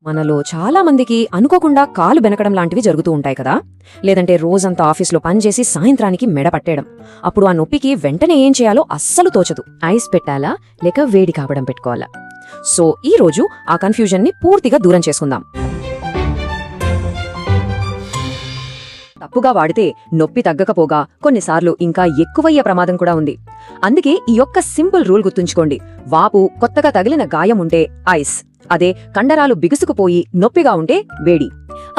మనలో చాలా మందికి అనుకోకుండా కాలు బెనకడం లాంటివి జరుగుతూ ఉంటాయి కదా. లేదంటే రోజంతా ఆఫీస్లో పనిచేసి సాయంత్రానికి మెడ పట్టేయడం. అప్పుడు ఆ నొప్పికి వెంటనే ఏం చేయాలో అస్సలు తోచదు. ఐస్ పెట్టాలా లేక వేడి కాపడం పెట్టుకోవాలా? సో ఈ రోజు ఆ కన్ఫ్యూజన్ని పూర్తిగా దూరం చేసుకుందాం. తప్పుగా వాడితే నొప్పి తగ్గకపోగా కొన్నిసార్లు ఇంకా ఎక్కువయ్యే ప్రమాదం కూడా ఉంది. అందుకే ఈ యొక్క సింపుల్ రూల్ గుర్తుంచుకోండి. వాపు కొత్తగా తగిలిన గాయం ఉంటే ఐస్, అదే కండరాలు బిగుసుకుపోయి నొప్పిగా ఉంటే వేడి.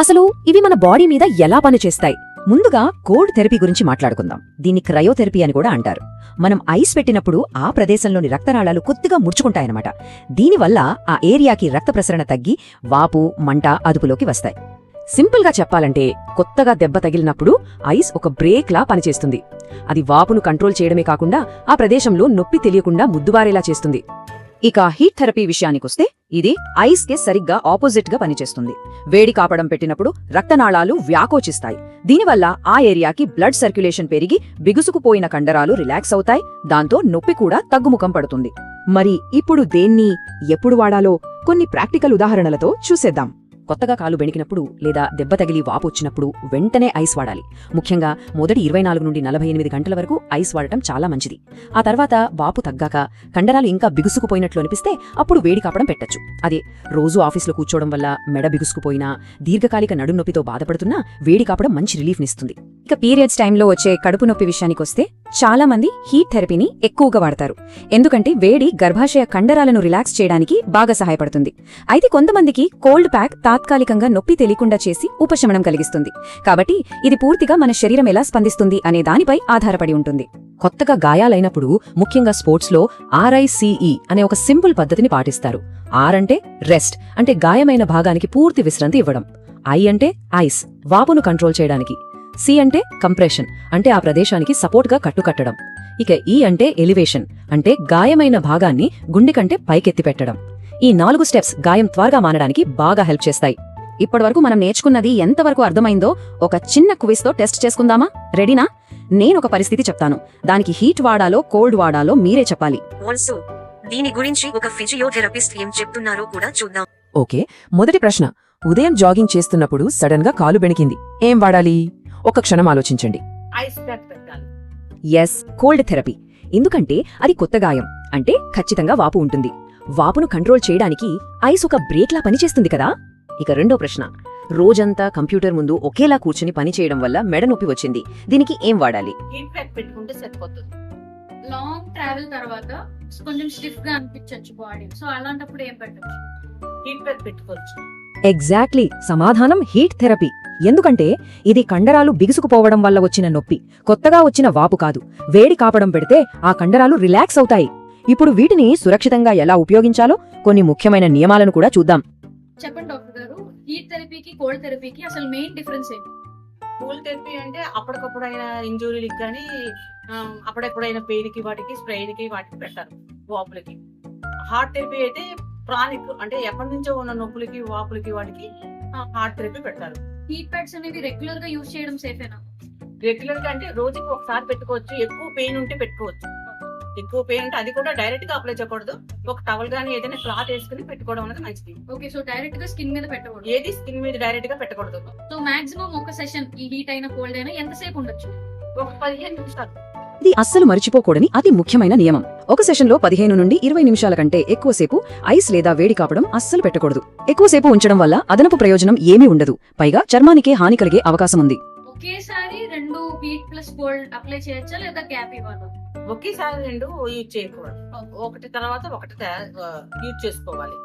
అసలు ఇవి మన బాడీ మీద ఎలా పనిచేస్తాయి? ముందుగా కోల్డ్ థెరపీ గురించి మాట్లాడుకుందాం. దీన్ని క్రయోథెరపీ అని కూడా అంటారు. మనం ఐస్ పెట్టినప్పుడు ఆ ప్రదేశంలోని రక్తనాళాలు కొద్దిగా ముడుచుకుంటాయన్నమాట. దీనివల్ల ఆ ఏరియాకి రక్త ప్రసరణ తగ్గి వాపు, మంట అదుపులోకి వస్తాయి. సింపుల్గా చెప్పాలంటే కొత్తగా దెబ్బ తగిలినప్పుడు ఐస్ ఒక బ్రేక్ లా పనిచేస్తుంది. అది వాపును కంట్రోల్ చేయడమే కాకుండా ఆ ప్రదేశంలో నొప్పి తెలియకుండా ముద్దుబారేలా చేస్తుంది. ఇక హీట్ థెరపీ విషయానికొస్తే ఇది ఐస్ కే సరిగ్గా ఆపోజిట్ గా పనిచేస్తుంది. వేడి కాపడం పెట్టినప్పుడు రక్తనాళాలు వ్యాకోచిస్తాయి. దీనివల్ల ఆ ఏరియాకి బ్లడ్ సర్క్యులేషన్ పెరిగి బిగుసుకుపోయిన కండరాలు రిలాక్స్ అవుతాయి. దాంతో నొప్పి కూడా తగ్గుముఖం పడుతుంది. మరి ఇప్పుడు దేన్ని ఎప్పుడు వాడాలో కొన్ని ప్రాక్టికల్ ఉదాహరణలతో చూసేద్దాం. కొత్తగా కాలు బెణికినప్పుడు లేదా దెబ్బ తగిలి వాపు వచ్చినప్పుడు వెంటనే ఐస్ వాడాలి. ముఖ్యంగా మొదటి 24 నుండి 48 గంటల వరకు ఐస్ వాడటం చాలా మంచిది. ఆ తర్వాత వాపు తగ్గాక కండరాలు ఇంకా బిగుసుకుపోయినట్లు అనిపిస్తే అప్పుడు వేడి కాపడం పెట్టచ్చు. అదే రోజు ఆఫీస్లో కూర్చోవడం వల్ల మెడ బిగుసుకుపోయినా, దీర్ఘకాలిక నడుం నొప్పితో బాధపడుతున్నా వేడి కాపడం మంచి రిలీఫ్నిస్తుంది. ఇక పీరియడ్స్ టైంలో వచ్చే కడుపు నొప్పి విషయానికొస్తే చాలా మంది హీట్ థెరపీని ఎక్కువగా వాడతారు. ఎందుకంటే వేడి గర్భాశయ కండరాలను రిలాక్స్ చేయడానికి బాగా సహాయపడుతుంది. అయితే కొంతమందికి కోల్డ్ ప్యాక్ తాత్కాలికంగా నొప్పి తెలియకుండా చేసి ఉపశమనం కలిగిస్తుంది. కాబట్టి ఇది పూర్తిగా మన శరీరం ఎలా స్పందిస్తుంది అనే దానిపై ఆధారపడి ఉంటుంది. కొత్తగా గాయాలైనప్పుడు ముఖ్యంగా స్పోర్ట్స్లో RICE అనే ఒక సింపుల్ పద్ధతిని పాటిస్తారు. ఆర్ అంటే రెస్ట్, అంటే గాయమైన భాగానికి పూర్తి విశ్రాంతి ఇవ్వడం. ఐ అంటే ఐస్, వాపును కంట్రోల్ చేయడానికి. సి అంటే కంప్రెషన్, అంటే ఆ ప్రదేశానికి సపోర్ట్గా కట్టుకట్టడం. ఇక ఈ అంటే ఎలివేషన్, అంటే గాయమైన భాగాన్ని గుండె కంటే పైకెత్తి పెట్టడం. ఈ 4 స్టెప్స్ గాయం త్వరగా మానడానికి బాగా హెల్ప్ చేస్తాయి. ఇప్పటివరకు మనం నేర్చుకున్నది ఎంతవరకు అర్థమైందో ఒక చిన్న క్విజ్తో టెస్ట్ చేసుకుందామా? రెడీనా? నేనొక పరిస్థితి చెప్తాను. దానికి హీట్ వాడాలో కోల్డ్ వాడాలో మీరే చెప్పాలి. దీని గురించి ఒక ఫిజియోథెరపిస్ట్ ఏం చెప్తున్నారో కూడా చూద్దాం. ఓకే, మొదటి ప్రశ్న. ఉదయం జాగింగ్ చేస్తున్నప్పుడు సడన్ గా కాలు బెణికింది. ఏం వాడాలి? ఒక క్షణం ఆలోచించండి. ఐస్ ప్యాక్ పెట్టాలి. Yes, cold therapy. ఎందుకంటే అది కొత్త గాయం, అంటే ఖచ్చితంగా వాపు ఉంటుంది. వాపును కంట్రోల్ చేయడానికి ఐస్ ఒక బ్రేక్లా పనిచేస్తుంది కదా. ఇక రెండో ప్రశ్న. రోజంతా కంప్యూటర్ ముందు ఒకేలా కూర్చుని పనిచేయడం వల్ల మెడ నొప్పి వచ్చింది. దీనికి ఏం వాడాలి? హీట్ ప్యాక్ పెట్టుకుంటే సరిపోతుంది. లాంగ్ ట్రావెల్ తర్వాత కొంచెం స్టిఫ్ గా అనిపించచ్చు బాడీ, సో అలాంటప్పుడు ఏం పెట్టచ్చు? హీట్ ప్యాక్ పెట్టుకోవచ్చు. ఎగ్జాక్ట్లీ, సమాధానం హీట్ థెరపీ. ఎందుకంటే ఇది కండరాలు బిగుసుకుపోవడం వల్ల వచ్చిన నొప్పి, కొత్తగా వచ్చిన వాపు కాదు. వేడి కాపడం పెడితే ఆ కండరాలు రిలాక్స్ అవుతాయి. ఇప్పుడు వీటిని సురక్షితంగా ఎలా ఉపయోగించాలో కొన్ని ముఖ్యమైన నియమాలను కూడా చూద్దాం. చెప్పండి డాక్టర్ గారు, హీట్ థెరపీకి కోల్డ్ థెరపీకి అసలు మెయిన్ డిఫరెన్స్ ఏంటి? కూల్ థెరపీ అంటే అప్పటికప్పుడైన ఇంజురీలకి కానీ అప్పుడెప్పుడైన పెయిన్కి వాటికి స్ప్రెయిన్కి వాటికి పెట్టారు వాపులకి. హార్ట్ థెరపీ అయితే ప్రాణిక్, అంటే ఎప్పటి నుంచో ఉన్న నొప్పులకి వాపులకి వాటికి హార్ట్ థెరపీ పెడతారు. హీట్ ప్యాడ్స్ అనేవి రెగ్యులర్ గా యూజ్ చేయడం సేఫేనా? రెగ్యులర్ గా అంటే రోజుకి ఒకసారి పెట్టుకోవచ్చు. ఎక్కువ పెయిన్ ఉంటే పెట్టుకోవచ్చు. ఎక్కువ పెయిన్ అంటే అది కూడా డైరెక్ట్ గా అప్లై చేయకూడదు. ఒక టవల్ గానీ ఏదైనా క్లాత్ వేసుకుని పెట్టుకోవడం అనేది మంచిది. ఓకే, సో డైరెక్ట్ గా స్కిన్ మీద పెట్టకూడదు. ఏది స్కిన్ మీద డైరెక్ట్ గా పెట్టకూడదు. సో మాక్సిమం ఒక సెషన్ ఈ హీట్ అయినా కోల్డ్ అయినా ఎంతసేపు ఉండొచ్చు? ఒక 15 నిమిషాలు. ఇది అస్సలు మర్చిపోకూడని అతి ముఖ్యమైన నియమం. ఒక సెషన్లో 15 నుండి 20 నిమిషాల కంటే ఎక్కువసేపు ఐస్ లేదా వేడి కాపడం అస్సలు పెట్టకూడదు. ఎక్కువసేపు ఉంచడం వల్ల అదనపు ప్రయోజనం ఏమీ ఉండదు. పైగా చర్మానికే హాని కలిగే అవకాశం ఉంది. ఒకేసారి 2 హీట్ ప్లస్ కోల్డ్ అప్లై చేయొచ్చా లేదా గ్యాప్ ఇవ్వాలా? ఒకేసారి 2 యూజ్ చేయకూడదు. ఒకటి తర్వాత ఒకటి యూజ్ చేసుకోవాలి.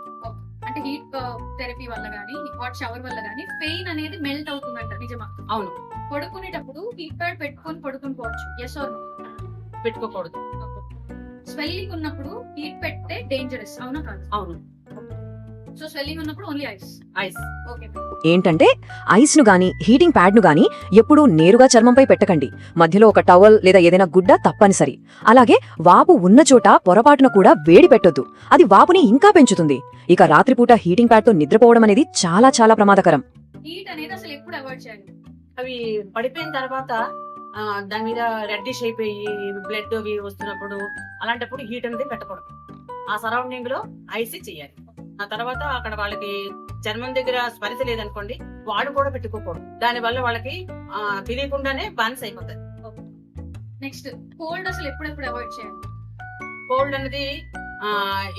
అంటే హీట్ థెరపీ వల్ల గానీ హాట్ షవర్ వల్ల గానీ పెయిన్ అనేది మెల్ట్ అవుతుందంట, నిజమా? అవును. పడుకునేటప్పుడు హీట్ ప్యాడ్ పెట్టుకొని పడుకుని పోవచ్చు, ఎస్ ఆర్ నో? పెట్టుకోకూడదు. స్వెల్లింగ్ ఉన్నప్పుడు హీట్ పెడితే డేంజరస్, అవునా కాదు? అవును. సో స్వెల్లింగ్ ఉన్నప్పుడు ఓన్లీ ఐస్. ఐస్. ఓకే. ఏంటంటే ఐస్ ను గాని హీటింగ్ ప్యాడ్ ను గాని ఎప్పుడూ నేరుగా చర్మంపై పెట్టకండి. మధ్యలో ఒక టవల్ లేదా ఏదైనా గుడ్డ తప్పనిసరి. అలాగే వాపు ఉన్న చోట పొరపాటున కూడా వేడి పెట్టొద్దు. అది వాపుని ఇంకా పెంచుతుంది. ఇక రాత్రిపూట హీటింగ్ ప్యాడ్ తో నిద్రపోవడం అనేది చాలా చాలా ప్రమాదకరం. హీట్ అనేది అసలు ఎప్పుడు అవాయిడ్ చేయాలి? అవి పడిపోయిన తర్వాత దాని మీద రెడ్డిష్ అయిపోయి బ్లడ్ అవి వస్తున్నప్పుడు అలాంటప్పుడు హీట్ అనేది పెట్టకూడదు. ఆ సరౌండింగ్ లో ఐస్ చేయాలి. ఆ తర్వాత అక్కడ వాళ్ళకి చర్మం దగ్గర స్పరిశ లేదనుకోండి, వాడు కూడా పెట్టుకోకూడదు. దాని వల్ల వాళ్ళకి తెలియకుండానే బాన్స్ అయిపోతాయి. నెక్స్ట్ కోల్డ్ అసలు ఎప్పుడెప్పుడు అవాయిడ్ చేయాలి? కోల్డ్ అనేది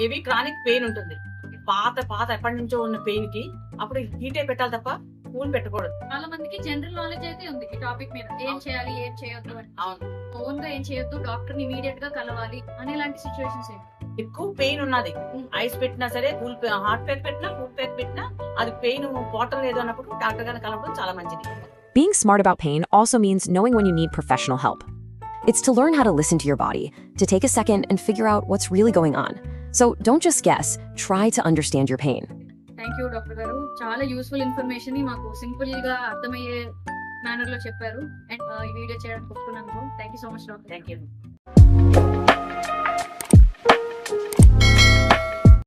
హెవీ క్రానిక్ పెయిన్ ఉంటుంది. పాత ఎప్పటి నుంచో ఉన్న పెయిన్ కి అప్పుడు హీటే పెట్టాలి తప్ప కూల్ పెట్టకూడదు. చాలా మందికి జనరల్ నాలెడ్జ్ అయితే ఉంది ఈ టాపిక్ మీద, ఏం చేయాలి ఏం చేయొద్దు అని. అవును, ఓన్ గా ఏం చేయొద్దు, డాక్టర్ ని ఇమీడియట్ గా కలవాలి అనేలాంటి సిచ్యువేషన్స్ ఏంటి? ఎక్కువ పెయిన్ ఉన్నది, ఐస్ పెట్టినా సరే, కూల్ హాట్ ప్యాక్ పెట్టినా, కూల్ ప్యాక్ పెట్టినా అది పెయిన్ పోవటం లేదు అన్నప్పుడు డాక్టర్ గారిని కలవడం చాలా మంచిది. Being smart about pain also means knowing when you need professional help. It's to learn how to listen to your body, to take a second and figure out what's really going on. So don't just guess, try to understand your pain. Thank you doctor గారు, చాలా useful information ని మాకు simple గా అర్థమయ్యే manner లో చెప్పారు. And ఈ video చేయడానికి ఒప్పుకున్నందుకు thank you so much doctor. Thank you.